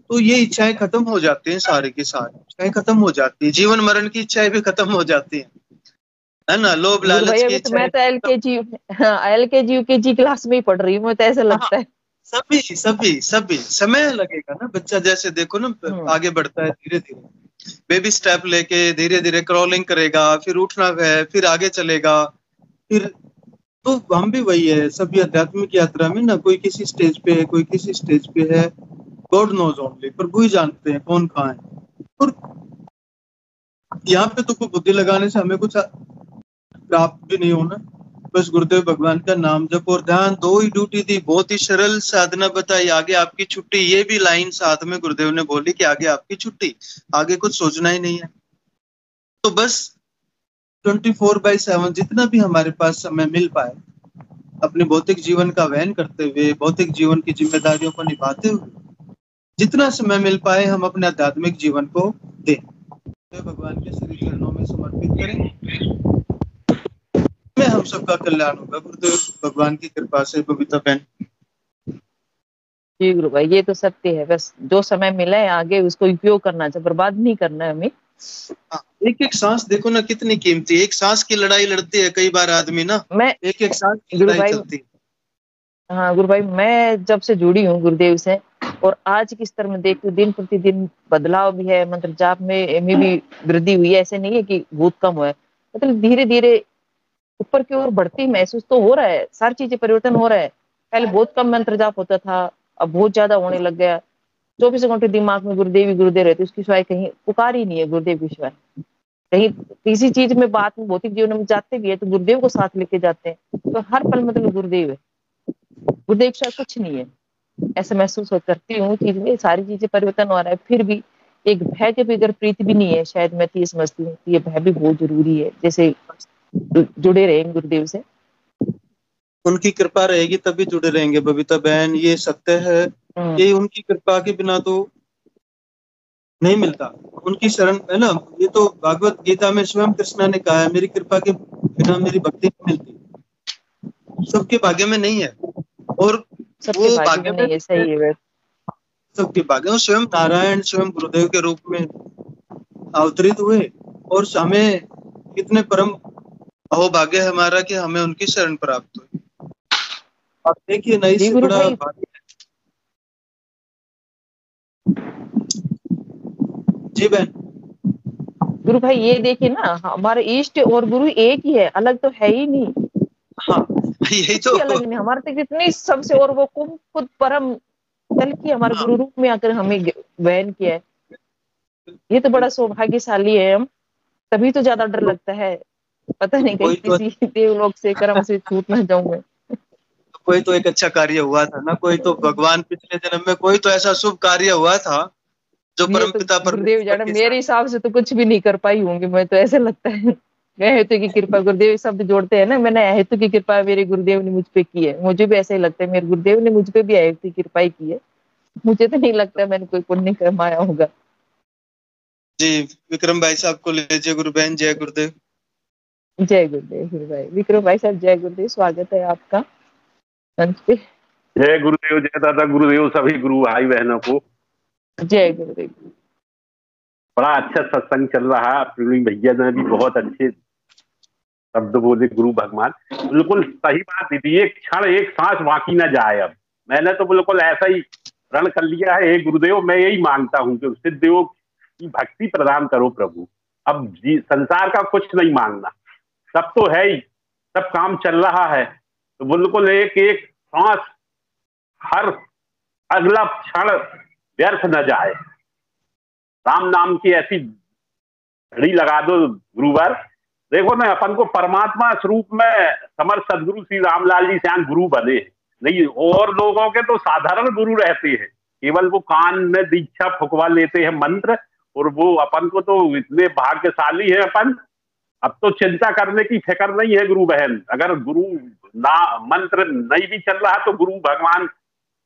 तो ये इच्छाएं खत्म हो जाती हैं, सारी की सारी इच्छाएं खत्म हो जाती है, जीवन मरण की इच्छाएं भी खत्म हो जाती है ना, लोभ गुरु लालच भाई, की अभी तो मैं इच्छाएं तो LKG, हाँ LKG UKG क्लास में ही पढ़ रही हूँ, मैं तो ऐसा हाँ, लगता है। सभी सभी सभी समय लगेगा ना, बच्चा जैसे देखो ना हम्म। आगे बढ़ता है धीरे धीरे, बेबी स्टेप लेके धीरे धीरे क्रॉलिंग करेगा, फिर उठना है, फिर आगे चलेगा, फिर तो हम भी वही है सभी आध्यात्मिक यात्रा में ना, कोई किसी स्टेज पे है, कोई किसी स्टेज पे है, गॉड नोज ओनली, प्रभु ही जानते हैं कौन कहाँ है। और यहाँ पे तो कोई बुद्धि लगाने से हमें कुछ प्राप्त भी नहीं होना, बस गुरुदेव भगवान का नाम जप और ध्यान, दो ही ड्यूटी दी, बहुत ही सरल साधना बताई, आगे आपकी छुट्टी। ये भी लाइन साथ में गुरुदेव ने बोली कि आगे आपकी छुट्टी, आगे कुछ सोचना ही नहीं है। तो बस 24/7 जितना भी हमारे पास समय मिल पाए, अपने भौतिक जीवन का वहन करते हुए, भौतिक जीवन की जिम्मेदारियों को निभाते हुए, जितना समय मिल पाए हम अपने आध्यात्मिक जीवन को दें, भगवान के श्री चरणों में समर्पित करें, में हम सबका कल्याण होगा गुरुदेव भगवान की कृपा से। बबीता बहन, जी गुरु भाई, ये तो सत्य है, बस जो समय मिला है आगे उसको उपयोग करना चाहिए, बर्बाद नहीं करना है हमें। हाँ, एक एक सांस देखो ना कितनी कीमती है, एक सांस की लड़ाई लड़ती है कई बार आदमी ना, मैं एक एक सांस की गुरु लड़ाई भाई, चलती है। हाँ गुरु भाई, मैं जब से जुड़ी हूँ गुरुदेव से और आज की स्तर में देखती हूँ, दिन प्रतिदिन बदलाव भी है, मंत्र जाप में भी वृद्धि हुई है। ऐसे नहीं है कि बहुत कम हुआ है, मतलब धीरे धीरे ऊपर की ओर बढ़ती महसूस तो हो रहा है, सारी चीजें परिवर्तन हो रहा है। पहले बहुत कम मंत्र जाप होता था, अब बहुत ज्यादा होने लग गया। 24 घंटे दिमाग में गुरुदेव ही गुरुदेव रहते, उसकी सिवाय कहीं पुकार ही नहीं है गुरुदेव की सिवाय। कहीं किसी चीज में बात में भौतिक जीवन में जाते भी है तो गुरुदेव को साथ लेके जाते हैं, तो हर पल मतलब गुरुदेव है, गुरुदेव के सिवाय कुछ नहीं है। ऐसा महसूस करती हूँ चीज में, सारी चीजें परिवर्तन हो रहा है। फिर भी एक भय के बगैर प्रीति भी नहीं है, शायद मैं तो ये समझती हूँ कि ये भय भी बहुत जरूरी है, जैसे जुड़े रहे गुरुदेव से। उनकी कृपा रहेगी तभी जुड़े रहेंगे बबीता बहन, ये सत्य है। ये उनकी कृपा के बिना तो नहीं मिलता, उनकी शरण है ना। ये तो भागवत गीता में स्वयं कृष्णा ने कहा है, मेरी कृपा के बिना मेरी भक्ति नहीं मिलती, सबके भाग्य में नहीं है। और सबके वो भाग्य में भाग्य में नहीं है, सही है वैसे। सबके भाग्य में स्वयं नारायण स्वयं गुरुदेव के रूप में अवतरित हुए, और हमें कितने परम अहोभाग्य है हमारा कि हमें उनकी शरण प्राप्त हुई। आप देखिए ना, जी इससे गुरु बड़ा भाई, भाग्य। जी बहन। गुरु भाई ये देखिए ना, हमारे इष्ट और गुरु एक ही है, अलग तो है ही नहीं, हाँ, यही कुछ तो। भी अलग नहीं हमारे तक इतनी सबसे, और वो खुद परम कल की हमारे हाँ, गुरु रूप में आकर हमें वहन किया है। ये तो बड़ा सौभाग्यशाली है हम, तभी तो ज्यादा डर लगता है, पता नहीं कहीं कोई तो किसी देवलोक से कर्म से छूट ना जाऊं मैं। कोई तो एक अच्छा कार्य हुआ था ना, कोई तो भगवान पिछले जन्म में कोई तो ऐसा शुभ कार्य हुआ था जो ये परम तो पिता गुरुदेव परमेश्वर जाने, के मेरे साथ। हिसाब से तो कुछ भी नहीं कर पाई होंगी मैं, तो ऐसे लगता है। मैं हेतु की कृपा, गुरुदेव शब्द जोड़ते हैं ना, मैंने हेतु की कृपा मेरे गुरुदेव ने मुझ पे की है, मुझे भी ऐसा ही लगता है मेरे गुरुदेव ने मुझ पे भी हेतु की कृपा ही की है। मुझे तो नहीं लगता मैंने कोई पुण्य कमाया होगा। जी, विक्रम भाई साहब को लीजिए, गुरु बहन, जय गुरुदेव। जय गुरुदेव गुरु भाई, विक्रम भाई साहब, जय गुरुदेव, स्वागत है आपका। मंच पे। जय गुरुदेव, जय दादा गुरुदेव, सभी गुरु भाई बहनों को जय गुरुदेव। बड़ा अच्छा सत्संग चल रहा है। प्रवीण भैया ने भी बहुत अच्छे शब्द बोले। गुरु भगवान बिल्कुल सही बात दीदी, एक क्षण एक सांस बाकी ना जाए। अब मैंने तो बिल्कुल ऐसा ही रण कर लिया है। हे गुरुदेव, मैं यही मांगता हूँ कि सिद्ध योग की भक्ति प्रदान करो प्रभु। अब संसार का कुछ नहीं मांगना, सब तो है ही, सब काम चल रहा है, तो बिल्कुल एक एक सांस, हर अगला क्षण व्यर्थ न जाए। राम नाम की ऐसी घड़ी लगा दो गुरुवर। देखो ना, अपन को परमात्मा स्वरूप में समर्थ सदगुरु श्री रामलाल जी श्याम गुरु बने नहीं। और लोगों के तो साधारण गुरु रहते हैं, केवल वो कान में दीक्षा फुकवा लेते हैं मंत्र, और वो अपन को तो इतने भाग्यशाली है अपन। अब तो चिंता करने की फिक्र नहीं है गुरु बहन। अगर गुरु ना मंत्र नहीं भी चल रहा तो गुरु भगवान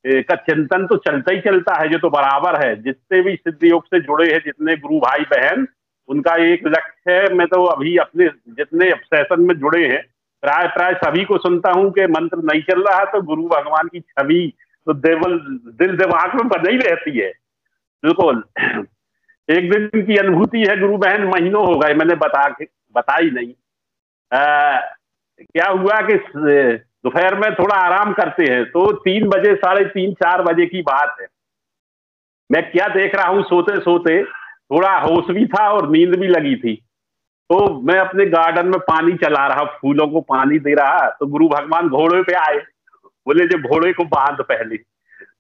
का चिंतन तो चलता ही चलता है, जो तो बराबर है। जितने भी सिद्ध योग से जुड़े हैं, जितने गुरु भाई बहन, उनका एक लक्ष्य है। मैं तो अभी अपने जितने सेशन में जुड़े हैं, प्राय प्राय सभी को सुनता हूं कि मंत्र नहीं चल रहा तो गुरु भगवान की छवि तो दिल दिमाग में बनी रहती है। बिल्कुल एक दिन की अनुभूति है गुरु बहन, महीनों हो गए मैंने बताई नहीं। क्या हुआ कि दोपहर में थोड़ा आराम करते हैं, तो 3 बजे, 3:30, 4 बजे की बात है। मैं क्या देख रहा हूं, सोते सोते थोड़ा होश भी था और नींद भी लगी थी। तो मैं अपने गार्डन में पानी चला रहा, फूलों को पानी दे रहा, तो गुरु भगवान घोड़े पे आए। बोले जो घोड़े को बांध पहले।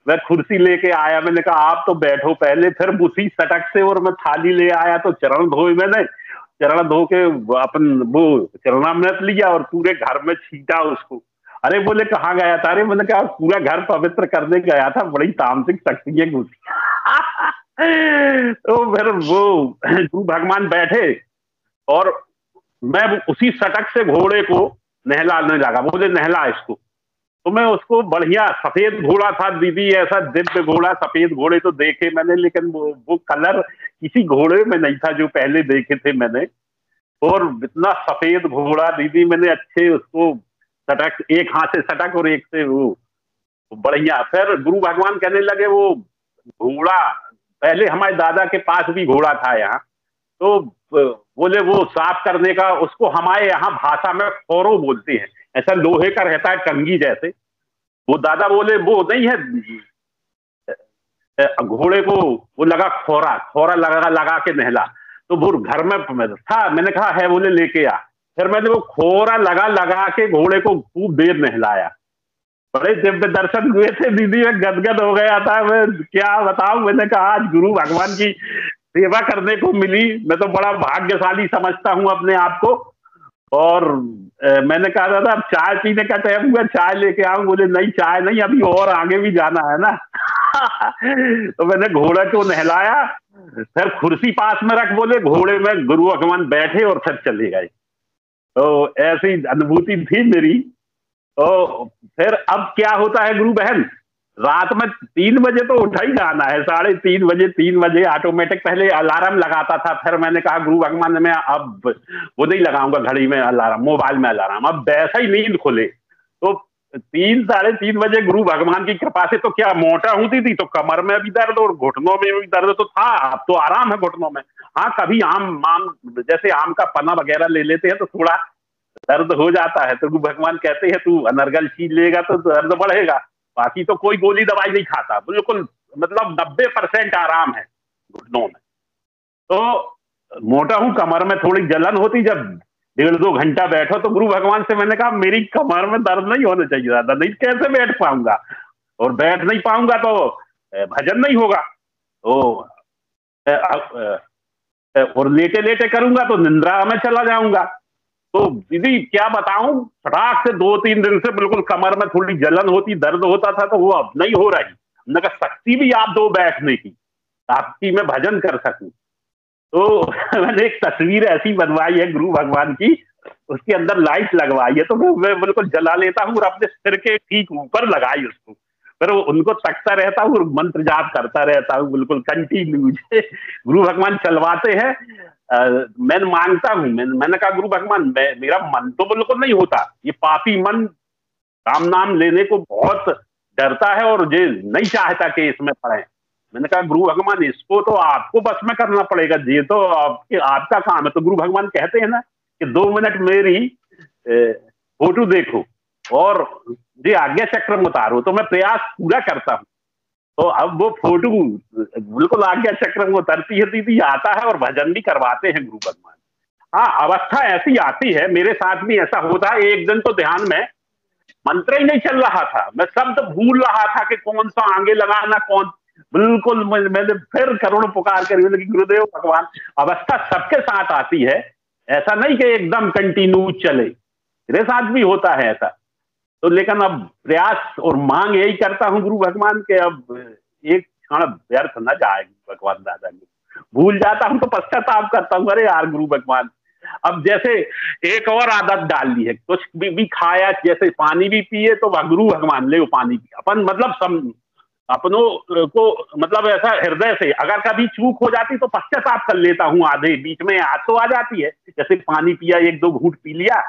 मैं कुर्सी लेके आया, मैंने कहा आप तो बैठो पहले। फिर उसी सटक से और मैं थाली ले आया, तो चरण धोए मैंने। चरण धो के अपन वो चरणामृत लिया और पूरे घर में छींटा उसको। अरे बोले कहाँ गया था? अरे मैंने कहा पूरा घर पवित्र करने गया था, बड़ी तामसिक शक्ति घुसी। तो फिर वो गुरु भगवान बैठे और मैं उसी सटक से घोड़े को नहलाने लगा। बोले नहला इसको। तो मैं उसको, बढ़िया सफेद घोड़ा था दीदी, ऐसा दिव्य घोड़ा। सफेद घोड़े तो देखे मैंने, लेकिन वो कलर किसी घोड़े में नहीं था जो पहले देखे थे मैंने। और इतना सफेद घोड़ा दीदी, मैंने अच्छे उसको सटक, एक हाथ से सटक और एक से वो बढ़िया। फिर गुरु भगवान कहने लगे वो घोड़ा, पहले हमारे दादा के पास भी घोड़ा था यहाँ, तो बोले वो साफ करने का, उसको हमारे यहाँ भाषा में खोरो बोलते हैं, ऐसा लोहे का रहता है कंगी जैसे। वो दादा बोले वो नहीं है, घोड़े को वो लगा खोरा लगा के नहला। तो वो घर में था, मैंने कहा है, बोले लेके आ। फिर मैंने वो खोरा लगा के घोड़े को खूब देर नहलाया। बड़े दिव्य दर्शन हुए थे दीदी, मैं गदगद हो गया था। मैं क्या बताऊं, मैंने कहा आज गुरु भगवान की सेवा करने को मिली। मैं तो बड़ा भाग्यशाली समझता हूं अपने आप को। और मैंने कहा दादा अब चाय पीने का टाइम हुआ, चाय लेके आऊं? बोले नहीं चाय नहीं, अभी और आगे भी जाना है ना। तो मैंने घोड़े को नहलाया, फिर कुर्सी पास में रख, बोले घोड़े में गुरु भगवान बैठे और फिर चले गए। तो ऐसी अनुभूति थी मेरी। तो फिर अब क्या होता है गुरु बहन, रात में 3 बजे तो उठा ही जाना है, 3:30 बजे ऑटोमेटिक। पहले अलार्म लगाता था, फिर मैंने कहा गुरु भगवान मैं अब वो नहीं लगाऊंगा घड़ी में अलार्म, मोबाइल में अलार्म। अब वैसा ही नींद खुले तो 3-3:30 बजे गुरु भगवान की कृपा से तो क्या मोटा होती थी, तो कमर में भी दर्द और घुटनों में भी दर्द तो था। अब तो आराम है घुटनों में। हाँ, कभी आम जैसे आम का पन्ना वगैरह ले लेते हैं तो थोड़ा दर्द हो जाता है। तो गुरु भगवान कहते हैं तू अनर्गल चीज लेगा तो दर्द बढ़ेगा, बाकी तो कोई गोली दवाई नहीं खाता। बिल्कुल मतलब 90% आराम है घुटनों में। तो मोटा हूं, कमर में थोड़ी जलन होती जब 1.5-2 घंटा बैठो। तो गुरु भगवान से मैंने कहा मेरी कमर में दर्द नहीं होना चाहिए दादा, नहीं कैसे बैठ पाऊंगा, और बैठ नहीं पाऊंगा तो भजन नहीं होगा। तो और लेटे लेटे करूंगा तो निंद्रा में चला जाऊंगा। तो दीदी क्या बताऊं, फटाक से 2-3 दिन से बिल्कुल कमर में थोड़ी जलन होती, दर्द होता था, तो वो अब नहीं हो रही। मैंने कहा शक्ति भी आप दो बैठने की, ताकि मैं भजन कर सकूं। तो मैंने एक तस्वीर ऐसी बनवाई है गुरु भगवान की, उसके अंदर लाइट लगवाई है, तो मैं बिल्कुल जला लेता हूँ और अपने सिर के ठीक ऊपर लगाई उसको, फिर उनको तकता रहता हूँ और मंत्र जाप करता रहता हूँ बिल्कुल कंटिन्यू। गुरु भगवान चलवाते हैं। मैं मांगता हूँ, मैंने कहा गुरु भगवान मेरा मन तो बिल्कुल नहीं होता, ये पापी मन राम नाम लेने को बहुत डरता है और ये नहीं चाहता कि इसमें पढ़े। मैंने कहा गुरु भगवान इसको तो आपको बस में करना पड़ेगा, ये तो आपका काम है। तो गुरु भगवान कहते हैं ना कि 2 मिनट मेरी फोटो देखो और ये आज्ञा चक्र में उतारो, तो मैं प्रयास पूरा करता हूँ। तो अब वो फोटो बिल्कुल आज्ञा चक्र में उतरती है दीदी, आता है और भजन भी करवाते हैं गुरु भगवान। हाँ, अवस्था ऐसी आती है, मेरे साथ भी ऐसा होता है। एक दिन तो ध्यान में मंत्र ही नहीं चल रहा था, मैं शब्द भूल रहा था कि कौन सा आगे लगाना, कौन, बिल्कुल मैंने फिर करुण पुकार करी गुरुदेव भगवान। अवस्था सबके साथ आती है, ऐसा नहीं कि एकदम कंटिन्यू चले, मेरे साथ भी होता है ऐसा। तो लेकिन अब प्रयास और मांग यही करता हूँ गुरु भगवान के अब एक क्षण व्यर्थ न जाए भगवान दादा। भूल जाता हूँ तो पश्चाताप करता हूँ, अरे यार गुरु भगवान। अब जैसे एक और आदत डाल ली है, कुछ भी खाया, जैसे पानी भी पिए तो वह गुरु भगवान ले वो पानी पिए अपन, मतलब अपनों को मतलब ऐसा हृदय से अगर कभी चूक हो जाती तो पश्चाताप कर लेता हूँ, आधे बीच में याद तो आ जाती है, जैसे पानी पिया 1-2 घूंट पी लिया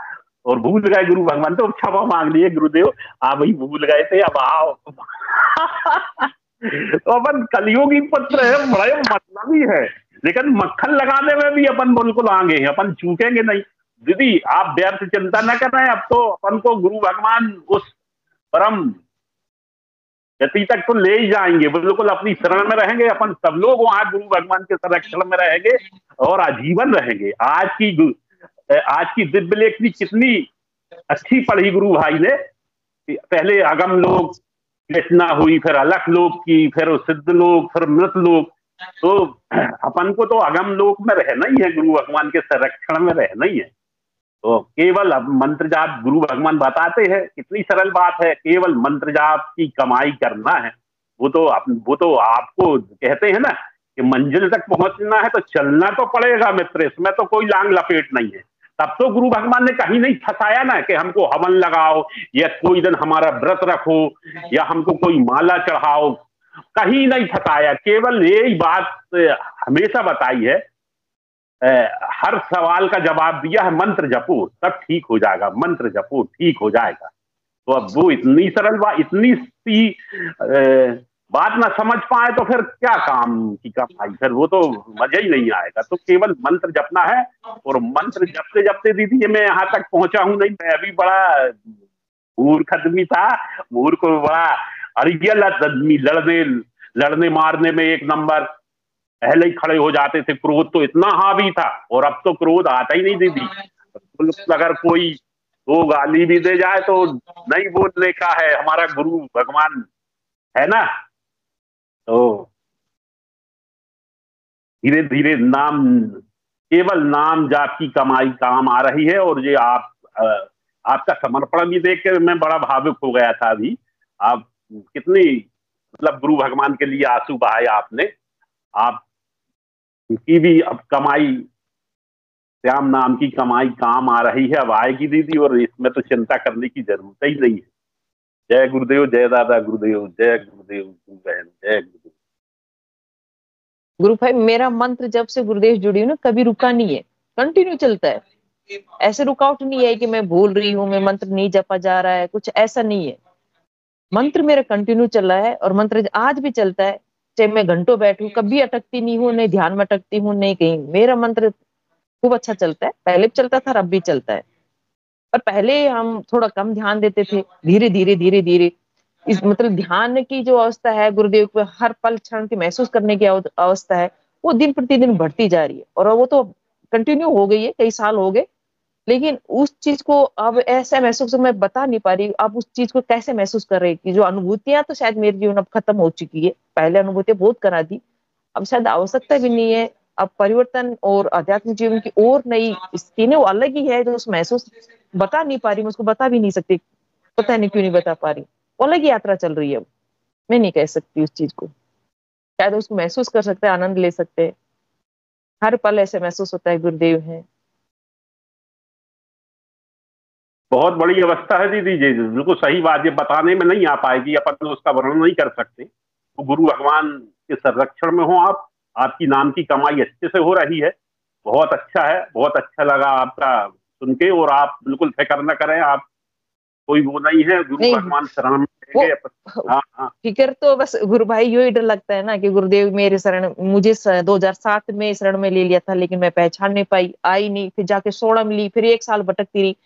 और भूल गए गुरु भगवान, तो क्षमा मांग लिए गुरुदेव, भाई भूल गए थे, अब आओ। तो अपन कलियुगी पुत्र है, बड़े मतलबी है, लेकिन मक्खन लगाने में भी अपन बिल्कुल आगे हैं, अपन चूकेंगे नहीं। दीदी आप व्यर्थ चिंता न कर रहे हैं, अब तो अपन को गुरु भगवान उस परम गति तक तो ले ही जाएंगे, बिल्कुल अपनी शरण में रहेंगे अपन सब लोग, वहां गुरु भगवान के संरक्षण में रहेंगे और आजीवन रहेंगे। आज की दिव्य लेखनी कितनी अच्छी पढ़ी गुरु भाई ने, पहले अगम लोक रचना हुई, फिर अलख लोक की, फिर सिद्ध लोक, फिर मृत लोक। तो अपन को तो अगम लोक में रहना ही है, गुरु भगवान के संरक्षण में रहना ही है। तो केवल अब मंत्र जाप गुरु भगवान बताते हैं, कितनी सरल बात है, केवल मंत्र जाप की कमाई करना है। वो तो आपको कहते हैं ना कि मंजिल तक पहुंचना है तो चलना तो पड़ेगा मित्र, इसमें तो कोई लांग लपेट नहीं है। तब तो गुरु भगवान ने कहीं नहीं फंसाया ना कि हमको हवन लगाओ या कोई दिन हमारा व्रत रखो या हमको कोई माला चढ़ाओ, कहीं नहीं फंसाया। केवल यही बात हमेशा बताई है, हर सवाल का जवाब दिया है, मंत्र जपो सब ठीक हो जाएगा, मंत्र जपो ठीक हो जाएगा। तो अब वो इतनी सरल बात, इतनी सी बात ना समझ पाए तो फिर क्या काम की कमाई, फिर वो तो मजा ही नहीं आएगा। तो केवल मंत्र जपना है, और मंत्र जपते जपते दीदी ये मैं यहाँ तक पहुंचा हूं नहीं, मैं अभी बड़ा मूर्ख आदमी था, मूर्ख को बड़ा अड़ियल आदमी, लड़ने मारने में एक नंबर, पहले ही खड़े हो जाते थे, क्रोध तो इतना हावी था, और अब तो क्रोध आता ही नहीं दीदी। अगर कोई 2 गाली भी दे जाए तो नहीं बोलने का है, हमारा गुरु भगवान है ना। तो धीरे धीरे केवल नाम जाप की कमाई काम आ रही है। और ये आपका समर्पण भी देख के मैं बड़ा भावुक हो गया था अभी। आप कितनी मतलब गुरु भगवान के लिए आंसू बहाए आपने, आप की भी अब कमाई, श्याम नाम की कमाई काम आ रही है, अब आएगी दीदी, और इसमें तो चिंता करने की जरूरत ही नहीं है। जय गुरुदेव, जय दादा गुरुदेव, जय गुरुदेव, गुरु बहन, जय गुरुदेव। गुरु भाई मेरा मंत्र जब से गुरुदेव जुड़ी हूँ ना, कभी रुका नहीं है, कंटिन्यू चलता है। ऐसे रुकावट नहीं है कि मैं भूल रही हूँ, मैं मंत्र नहीं जपा जा रहा है, कुछ ऐसा नहीं है। मंत्र मेरा कंटिन्यू चल रहा है, और मंत्र आज भी चलता है, चाहे मैं घंटों बैठूं, कभी अटकती नहीं हूँ, नहीं ध्यान में अटकती हूँ, नहीं कहीं। मेरा मंत्र खूब अच्छा चलता है, पहले भी चलता था, अब भी चलता है। पर पहले हम थोड़ा कम ध्यान देते थे, धीरे धीरे इस मतलब ध्यान की जो अवस्था है, गुरुदेव को हर पल क्षण की महसूस करने की अवस्था है, वो दिन प्रतिदिन बढ़ती जा रही है, और वो तो कंटिन्यू हो गई है, कई साल हो गए। लेकिन उस चीज को अब ऐसा महसूस मैं बता नहीं पा रही, आप उस चीज को कैसे महसूस कर रहे हैं कि जो अनुभूतियां तो शायद मेरे जीवन अब खत्म हो चुकी है, पहले अनुभूतियां बहुत करा दी, अब शायद आवश्यकता भी नहीं है। अब परिवर्तन और आध्यात्मिक जीवन की और नई स्थिति वो अलग ही है, जो उस महसूस बता नहीं पा रही, मैं उसको बता भी नहीं सकती, पता नहीं क्यों नहीं बता पा रही। वो अलग ही यात्रा चल रही है, अब मैं नहीं कह सकती उस चीज को, शायद उसको महसूस कर सकते हैं, आनंद ले सकते हैं, हर पल ऐसे महसूस होता है गुरुदेव है। बहुत बड़ी अवस्था है दीदी जी, बिल्कुल सही बात, ये बताने में नहीं आ पाएगी, अपन उसका वर्णन नहीं कर सकते। तो गुरु भगवान के संरक्षण में हो आप, आपकी नाम की कमाई अच्छे से हो रही है, बहुत अच्छा है, बहुत अच्छा लगा आपका सुन के। और आप बिल्कुल फिक्र न करें, आप कोई वो नहीं है, गुरु भगवान शरण में रहेंगे। हाँ, फिक्र तो बस गुरु भाई यही डर लगता है ना कि गुरुदेव मेरे शरण, मुझे 2007 में शरण में ले लिया था, लेकिन मैं पहचान नहीं पाई, आई नहीं, फिर जाके 16 मिली, फिर 1 साल भटकती रही,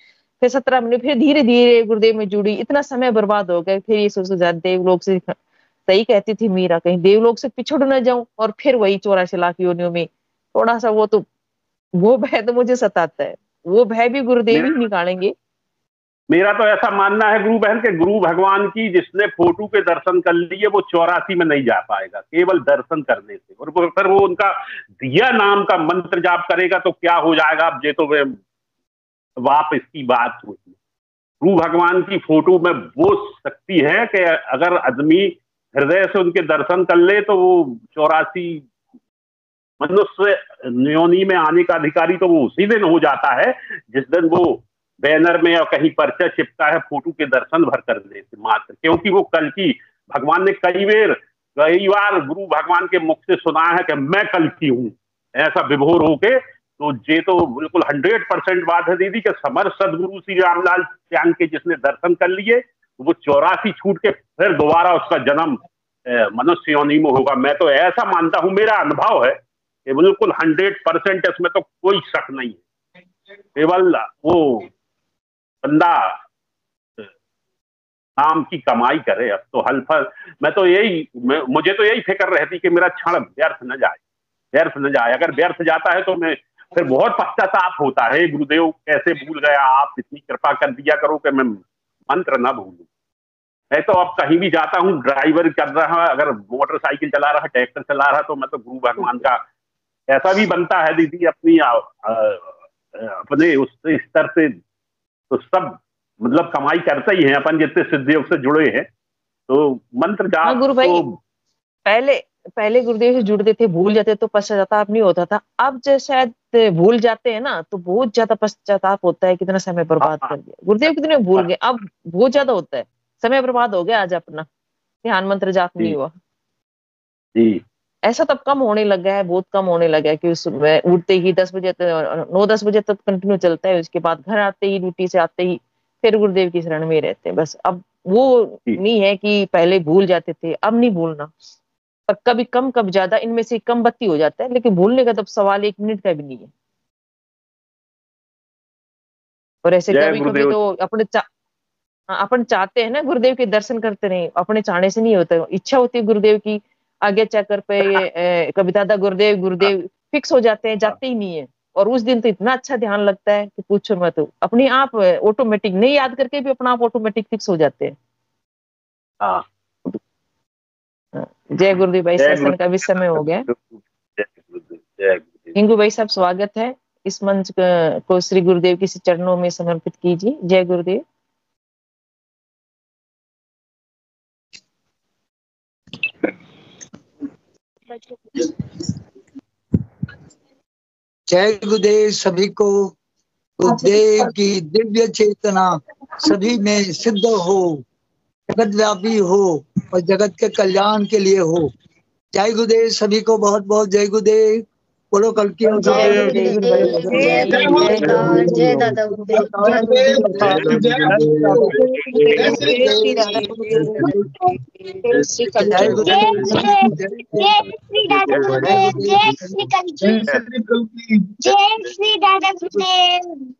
फिर 17 मिली, फिर धीरे धीरे गुरुदेव में जुड़ी, इतना समय बर्बाद हो गया। फिर ये सोच देवलोक से, सही कहती थी मीरा, कहीं देवलोक से पिछड़ न जाऊं और फिर वही 84 लाख योनियों में। थोड़ा सा वो भय तो मुझे सताता है, वो भय भी गुरुदेव ही निकालेंगे। मेरा तो ऐसा मानना है गुरु बहन के, गुरु भगवान की जिसने फोटो के दर्शन कर लिए वो 84 में नहीं जा पाएगा केवल दर्शन करने से। और फिर वो उनका दिया नाम का मंत्र जाप करेगा तो क्या हो जाएगा, अब ये तो वाप इसकी बात हुई। गुरु भगवान की फोटो में वो शक्ति है कि अगर आदमी हृदय से उनके दर्शन कर ले तो वो 84 मनुष्य योनि में आने का अधिकारी तो वो उसी दिन हो जाता है जिस दिन वो बैनर में और कहीं पर्चा चिपका है फोटो के दर्शन भर कर देते मात्र। क्योंकि वो कल की भगवान ने कई बार गुरु भगवान के मुख से सुना है कि मैं कल की हूं, ऐसा विभोर होके। तो ये तो बिल्कुल 100% बात है दीदी कि समर्थ सदगुरु श्री रामलाल श्याम के जिसने दर्शन कर लिए वो 84 छूट के फिर दोबारा उसका जन्म मनुष्य योनि में होगा। मैं तो ऐसा मानता हूं, मेरा अनुभव है कि बिल्कुल 100% इसमें तो कोई शक नहीं है। केवल वो बंदा नाम की कमाई करे। अब तो हल्फल मुझे तो यही फिक्र रहती कि मेरा क्षण व्यर्थ न जाए। अगर व्यर्थ जाता है तो मैं फिर बहुत पश्चाताप होता है, गुरुदेव कैसे भूल गया, आप इतनी कृपा कर दिया करो कि मैं मंत्र ना भूलूं। मैं तो अब कहीं भी जाता हूँ, ड्राइवर कर रहा, अगर मोटरसाइकिल चला रहा, ट्रैक्टर चला रहा, तो मैं तो गुरु भगवान का ऐसा भी बनता है दीदी अपने उस स्तर से तो सब मतलब कमाई करते ही हैं अपन जितने सिद्ध योग से जुड़े हैं। तो मंत्र जाप गुरु भाई पहले गुरुदेव से जुड़ते थे, भूल जाते तो पश्चाताप नहीं होता था। अब जो शायद भूल जाते हैं ना तो बहुत ज्यादा पश्चाताप होता है, कितना समय बर्बाद कर दिया। गुरुदेव कितने भूल गए, अब बहुत ज्यादा होता है, समय बर्बाद हो गया। आज अपना ध्यान मंत्र जाप नहीं हुआ जी। ऐसा तब कम होने लगा है, बहुत कम होने लगा है कि उसमें उठते ही 10 बजे 9-10 बजे तक कंटिन्यू चलता है। उसके बाद घर आते ही, ड्यूटी से आते ही फिर गुरुदेव की शरण में रहते हैं। बस अब वो नहीं है कि पहले भूल जाते थे, अब नहीं भूलना। और कभी कम कभी ज्यादा, इनमें से कम बत्ती हो जाता है, लेकिन भूलने का तब सवाल 1 मिनट का भी नहीं है। और ऐसे कभी कभी तो अपन चाहते हैं ना गुरुदेव के दर्शन करते रहे, अपने चाहने से नहीं होता। इच्छा होती है गुरुदेव की आगे चक्कर पे कभी दादा गुरुदेव फिक्स हो जाते हैं, जाते ही नहीं है। और उस दिन तो इतना अच्छा ध्यान लगता है कि पूछो मत। अपने आप ऑटोमेटिक नहीं याद करके भी अपना आप ऑटोमेटिक फिक्स हो जाते हैं। जय गुरुदेव भाई, सेशन का भी समय हो गया। हिंगू भाई साहब स्वागत है, इस मंच को श्री गुरुदेव के चरणों में समर्पित कीजिए। जय गुरुदेव। जय गुरुदेव सभी को। गुरुदेव की दिव्य चेतना सभी में सिद्ध हो, जगत व्यापी हो और जगत के कल्याण के लिए हो। जय गुरुदेव सभी को, बहुत बहुत जय गुरुदेव। बोलो कल की जय दादा गुरुदेव, जय श्री दादा गुरुदेव।